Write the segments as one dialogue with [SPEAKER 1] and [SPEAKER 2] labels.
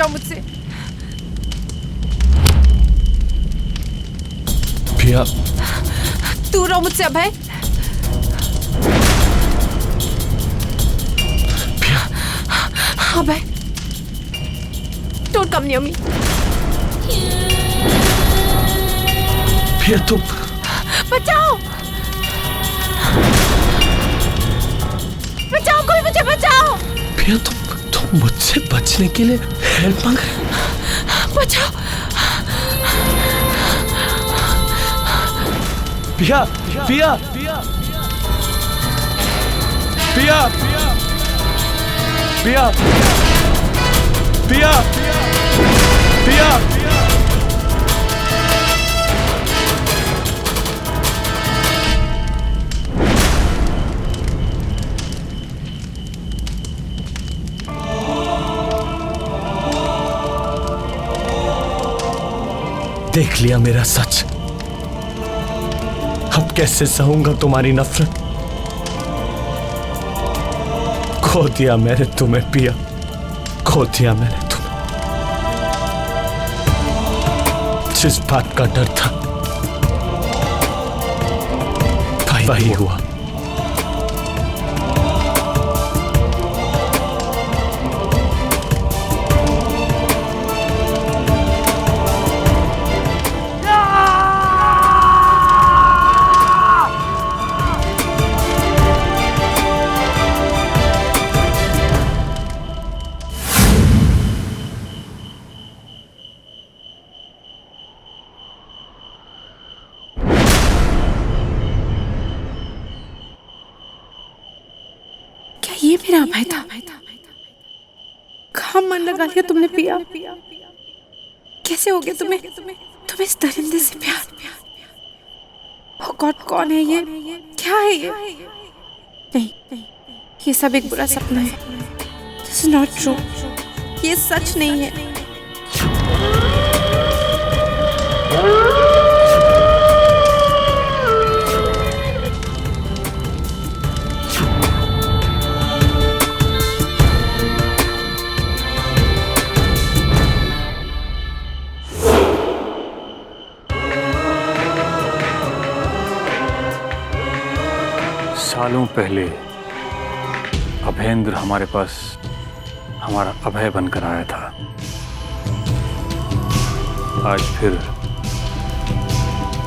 [SPEAKER 1] जाओ मुझसे।
[SPEAKER 2] पिया,
[SPEAKER 1] दूर रहो मुझसे अभय।
[SPEAKER 2] पिया,
[SPEAKER 1] अभय, डोंट कम नियर मी।
[SPEAKER 2] पिया तुम
[SPEAKER 1] बचाओ, बचाओ, कोई मुझे बचाओ।
[SPEAKER 2] पिया तुम मुझसे बचने के लिए हेल्प मांग रहे हो?
[SPEAKER 1] बचाओ।
[SPEAKER 2] पिया, पिया, पिया, पिया, पिया, पिया, पिया, देख लिया मेरा सच। अब कैसे सहूंगा तुम्हारी नफरत। खो दिया मैंने तुम्हें पिया, खो दिया मैंने तुम्हें। जिस बात का डर था वही हुआ।
[SPEAKER 1] ये मेरा अभय था? कहाँ मन लगा लिया तुमने पिया? कैसे हो गया तुम्हें इस दरिंदे से प्यार? ओ गॉड, कौन है ये? क्या है ये? नहीं, ये सब एक बुरा सपना है। This is not true. ये सच नहीं है।
[SPEAKER 3] सालों पहले अभेंद्र हमारे पास हमारा अभय बनकर आया था। आज फिर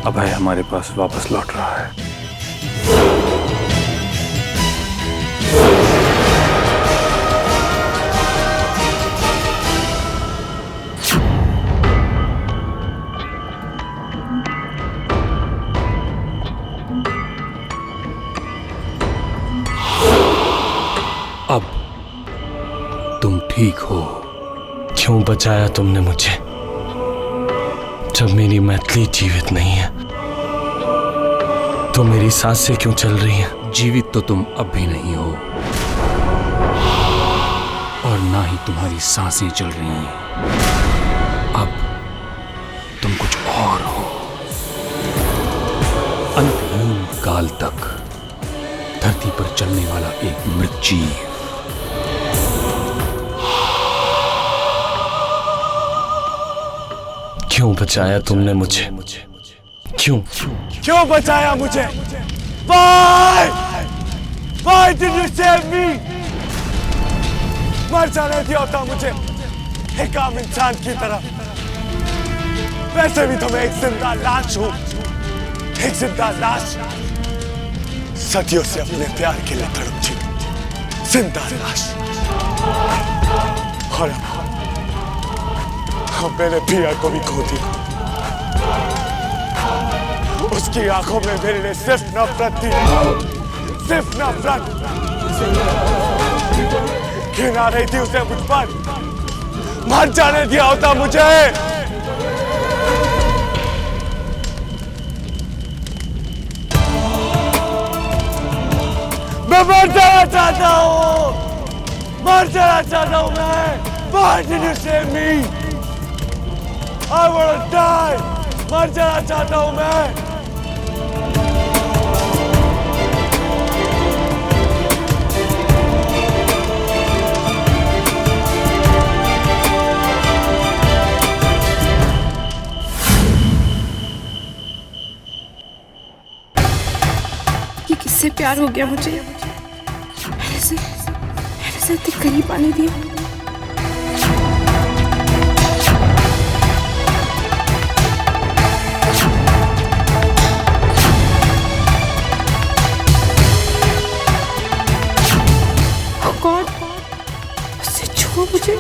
[SPEAKER 3] अभय हमारे पास वापस लौट रहा है। अब तुम ठीक हो।
[SPEAKER 2] क्यों बचाया तुमने मुझे जब मेरी मैथिली जीवित नहीं है? तो मेरी सांसें क्यों चल रही हैं?
[SPEAKER 3] जीवित तो तुम अब भी नहीं हो और ना ही तुम्हारी सांसें चल रही हैं। अब तुम कुछ और हो। अंतहीन काल तक धरती पर चलने वाला एक मृत जीव।
[SPEAKER 2] क्यों बचाया तुमने मुझे? क्यों
[SPEAKER 4] बचाया मुझे? Why? Why did you save me? मर जाने दिया होता मुझे एक आम इंसान की तरह। वैसे भी तो मैं एक जिंदा लाश हूं, एक जिंदा लाश, सदियों से अपने प्यार के लिए तड़पती जिंदा लाश। और अब मैंने पिया को भी खो दिया। उसकी आंखों में मेरे लिए सिर्फ नफरत थी, सिर्फ नफरत। घिन आ रही थी उसे मुझ पर। मर जाने दिया होता मुझे। मैं मर जाना चाहता हूँ, मर जाना चाहता हूँ मैं। Why did you save me? I wanna die. मर जाना चाहता हूँ मैं।
[SPEAKER 1] कैसे प्यार हो गया मुझे, ऐसे इतने करीब आने दिया। Oh God, उससे छू मुझे।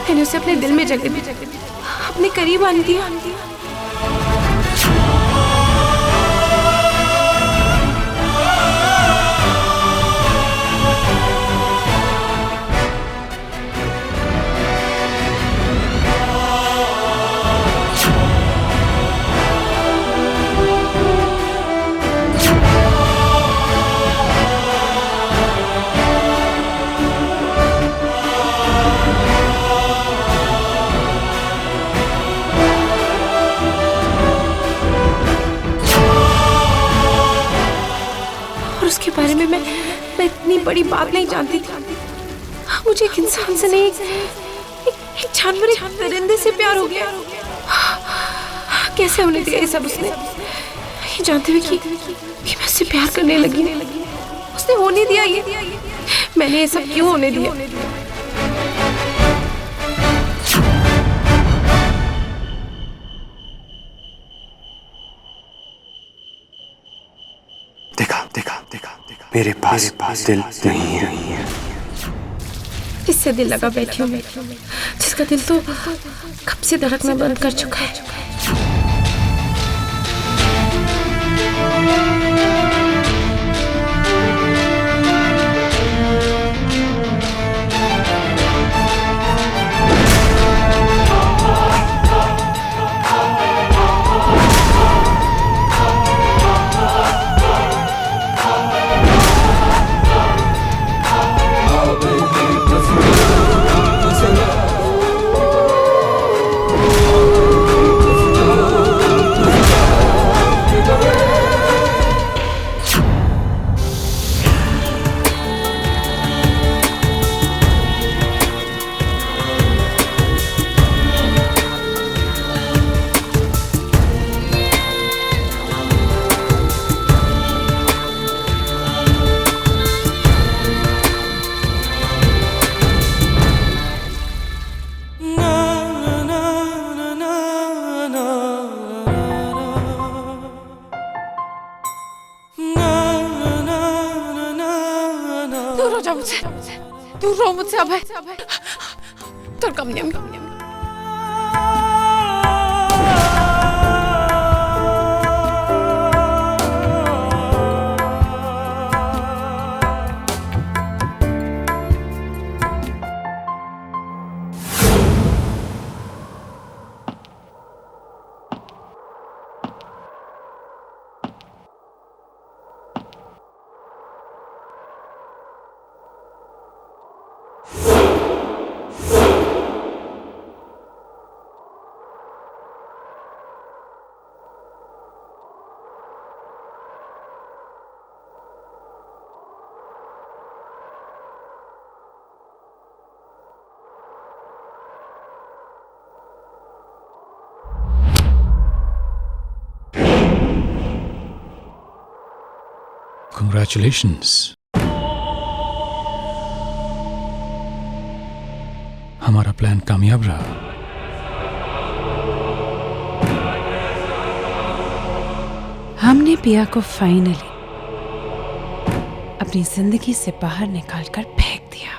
[SPEAKER 1] मैंने उसे अपने दिल में जगह दी, अपने करीब आने दिया। उसके बारे में मैं इतनी बड़ी बात नहीं जानती थी। मुझे एक इंसान से नहीं, एक जानवर, एक परिंदे से प्यार हो गया। कैसे होने दिया ये सब उसने, ये जानते हुए कि मैं उससे प्यार करने लगी। उसने होने दिया ये, मैंने ये सब क्यों होने दिया?
[SPEAKER 3] मेरे पास दिल नहीं है।
[SPEAKER 1] इससे दिल लगा बैठी हूँ मैं, जिसका दिल तो कब से धड़कना बंद कर चुका है। दूर हो जाओ मुझसे, दूर रहो मुझसे अभय। तो कम नहीं।
[SPEAKER 3] Congratulations. हमारा प्लान कामयाब रहा।
[SPEAKER 1] हमने पिया को फाइनली अपनी जिंदगी से बाहर निकालकर फेंक दिया।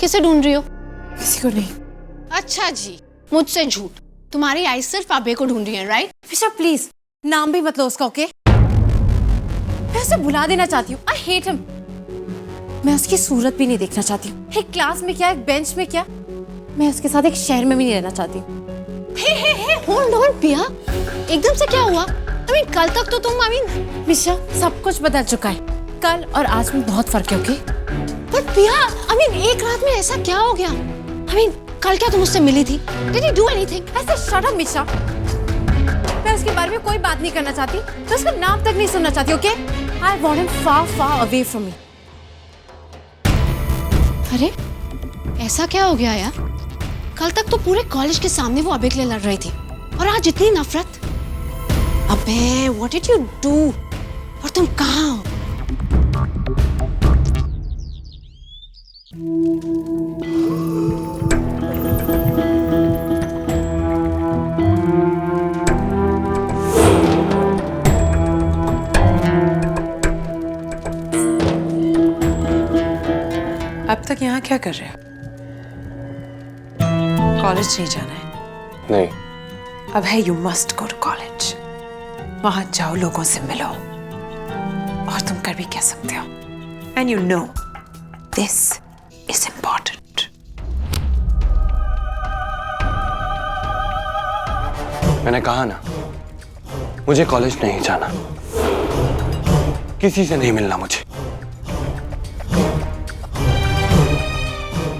[SPEAKER 5] किसे ढूंढ रही हो?
[SPEAKER 1] किसी को नहीं।
[SPEAKER 5] अच्छा जी, मुझसे झूठ। तुम्हारी आई सिर्फ अबे को ढूंढ रही है, राइट?
[SPEAKER 6] विशा प्लीज नाम भी मत लो उसका, ओके? मैं उसे भुला देना चाहती हूँ। I hate him. मैं उसकी सूरत भी नहीं देखना चाहती हूँ। एक क्लास में क्या, एक बेंच में क्या, मैं उसके साथ एक शहर में भी नहीं रहना चाहती हूँ।
[SPEAKER 5] हे होल्ड ऑन पिया, एकदम से क्या हुआ? कल तक तो तुम
[SPEAKER 6] विशा सब कुछ बदल चुका है। कल और आज में बहुत फर्क है, ओके?
[SPEAKER 5] पर पिया, एक रात में ऐसा क्या हो गया? कल क्या तुम उससे मिली थी? Did you do anything?
[SPEAKER 6] ऐसे शट अप मिशा। मैं उसके बारे में कोई बात नहीं करना चाहती। मैं उसका नाम तक नहीं सुनना चाहती, okay? I want him far, far away from me.
[SPEAKER 5] अरे, ऐसा क्या हो गया यार? कल तक तो पूरे कॉलेज के सामने वो अबे के लिए लड़ रही थी, और आज इतनी नफरत। अबे, what did you do? और तुम कहाँ हो?
[SPEAKER 1] अब तक यहाँ क्या कर रहे हो? कॉलेज नहीं जाना है?
[SPEAKER 2] नहीं।
[SPEAKER 1] अब है, you must go to college. वहां जाओ, लोगों से मिलो, और तुम कर भी कह सकते हो। And you know this is important.
[SPEAKER 2] मैंने कहा ना, मुझे कॉलेज नहीं जाना, किसी से नहीं मिलना, मुझे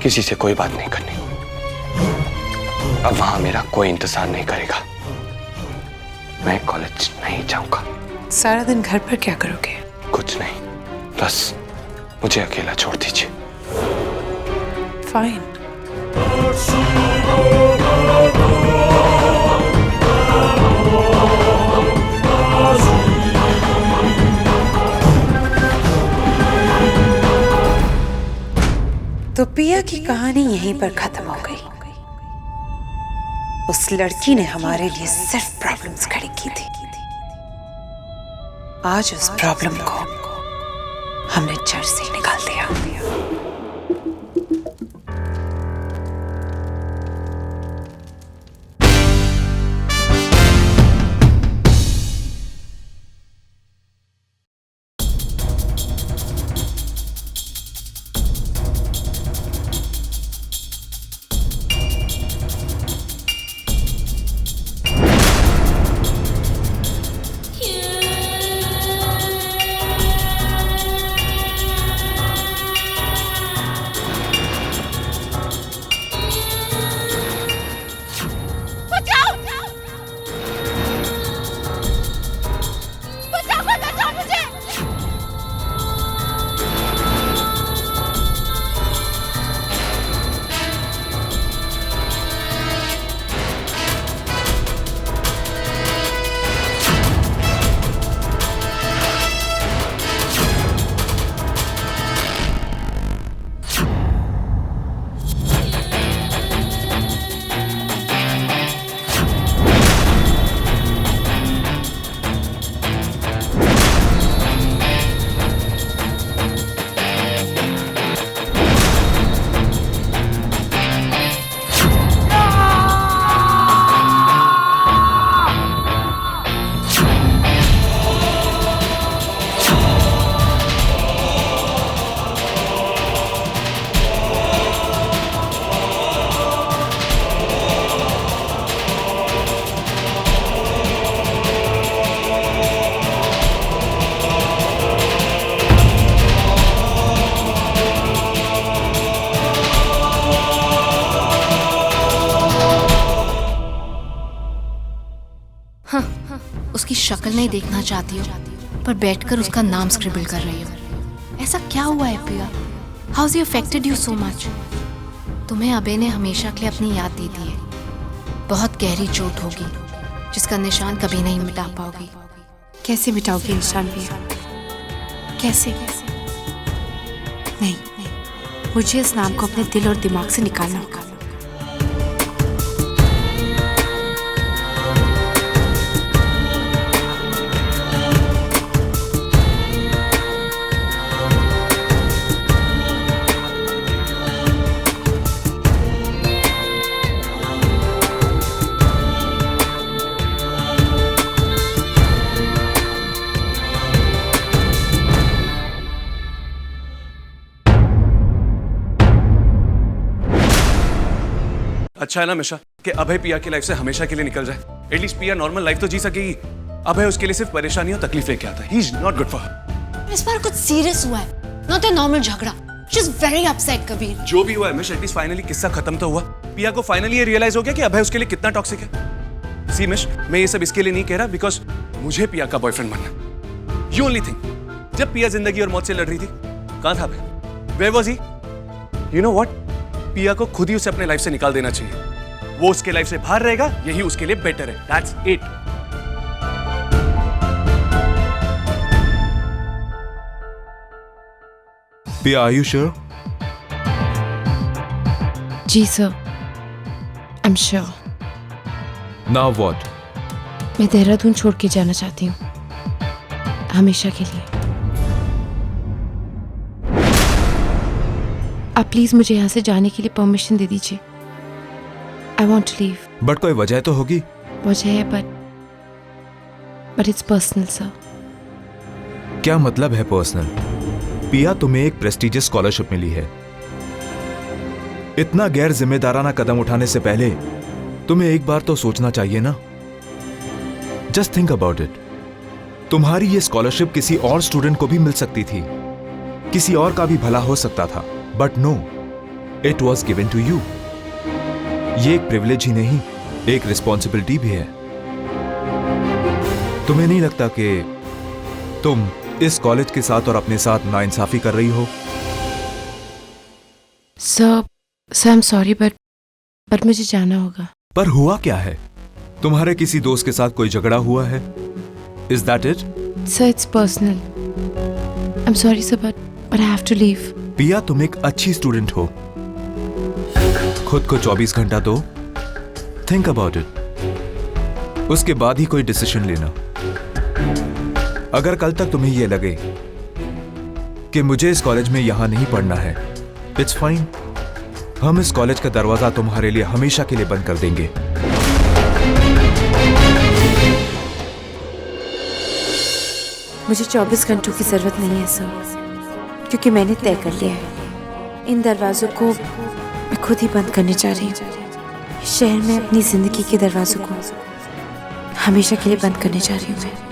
[SPEAKER 2] किसी से कोई बात नहीं करनी। अब वहां मेरा कोई इंतजार नहीं करेगा। मैं कॉलेज नहीं जाऊंगा।
[SPEAKER 1] सारा दिन घर पर क्या करोगे?
[SPEAKER 2] कुछ नहीं, बस मुझे अकेला छोड़ दीजिए।
[SPEAKER 1] फाइन। तो पिया की कहानी यहीं पर खत्म हो गई। उस लड़की ने हमारे लिए सिर्फ प्रॉब्लम्स खड़ी की थी। आज उस प्रॉब्लम को हमने जड़ से निकाल दिया।
[SPEAKER 5] शक्ल नहीं देखना चाहती हो, पर बैठकर उसका नाम स्क्रिबल कर रही हो। ऐसा क्या हुआ है पिया? How has affected you so much? तुम्हें अबे ने हमेशा के लिए अपनी याद दे दी है। बहुत गहरी चोट होगी जिसका निशान कभी नहीं मिटा पाओगी।
[SPEAKER 1] कैसे मिटाओगी निशान पिया? कैसे? नहीं, मुझे इस नाम को अपने दिल और दिमाग से निकालना होगा।
[SPEAKER 7] अच्छा है ना मिशा कि अभय पिया की लाइफ से हमेशा के लिए निकल जाए। एटलीस्ट पिया नॉर्मल लाइफ तो जी सकेगी। अभय उसके लिए सिर्फ परेशानी और तकलीफ लेके आता है। He is not good for her.
[SPEAKER 5] इस बार कुछ सीरियस हुआ है, नॉट ए नॉर्मल झगड़ा। She is very upset Kabir.
[SPEAKER 7] जो भी हुआ है मिश, एटलीस्ट फाइनली किस्सा खत्म तो हुआ। पिया को फाइनली ये रियलाइज हो गया कि अभय उसके लिए कितना टॉक्सिक है। सी मिश, मैं ये सब इसके लिए नहीं कह रहा बिकॉज मुझे पिया का बॉयफ्रेंड बनना। यू ओनली थिंक, जब पिया जिंदगी और मौत से लड़ रही थी, कहां था Abhay? Where was he? You know what, Piya को खुद ही उसे अपने लाइफ से निकाल देना चाहिए। वो उसके लाइफ से बाहर रहेगा, यही उसके लिए बेटर है। That's it.
[SPEAKER 8] Pia, are you sure?
[SPEAKER 1] जी sir, I am sure.
[SPEAKER 8] Now what?
[SPEAKER 1] मैं देहरादून छोड़ के जाना चाहती हूँ, हमेशा के लिए। आप प्लीज मुझे यहाँ से जाने के लिए परमिशन दे दीजिए। I want to leave.
[SPEAKER 8] But कोई वजह तो होगी।
[SPEAKER 1] वजह है बट इट्स पर्सनल सर।
[SPEAKER 8] क्या मतलब है पर्सनल? पिया, तुम्हें एक प्रेस्टिजियस स्कॉलरशिप मिली है। इतना गैर जिम्मेदाराना कदम उठाने से पहले तुम्हें एक बार तो सोचना चाहिए ना। Just think about it. तुम्हारी ये स्कॉलरशिप किसी और स्टूडेंट को भी मिल सकती थी, किसी और का भी भला हो सकता था, but no, it was given to you. ये एक प्रिविलेज ही नहीं, एक रिस्पॉन्सिबिलिटी भी है। तुम्हें नहीं लगता कि तुम इस कॉलेज के साथ और अपने साथ नाइंसाफी कर रही हो?
[SPEAKER 1] Sir I am sorry but मुझे जाना होगा।
[SPEAKER 8] पर हुआ क्या है? तुम्हारे किसी दोस्त के साथ कोई झगड़ा हुआ है? Is that it?
[SPEAKER 1] Sir it's personal. I am sorry sir but I have to leave.
[SPEAKER 8] Pia, तुम एक अच्छी स्टूडेंट हो। खुद को 24 घंटा दो, थिंक अबाउट इट, उसके बाद ही कोई डिसीजन लेना। अगर कल तक तुम्हें यह लगे कि मुझे इस कॉलेज में यहां नहीं पढ़ना है, इट्स फाइन। हम इस कॉलेज का दरवाजा तुम्हारे लिए हमेशा के लिए बंद कर देंगे।
[SPEAKER 1] मुझे 24 घंटों की जरूरत नहीं है सर, क्योंकि मैंने तय कर लिया है इन दरवाजों को मैं खुद ही बंद करने जा रही हूँ। शहर में अपनी जिंदगी के दरवाजों को हमेशा के लिए बंद करने जा रही हूँ मैं।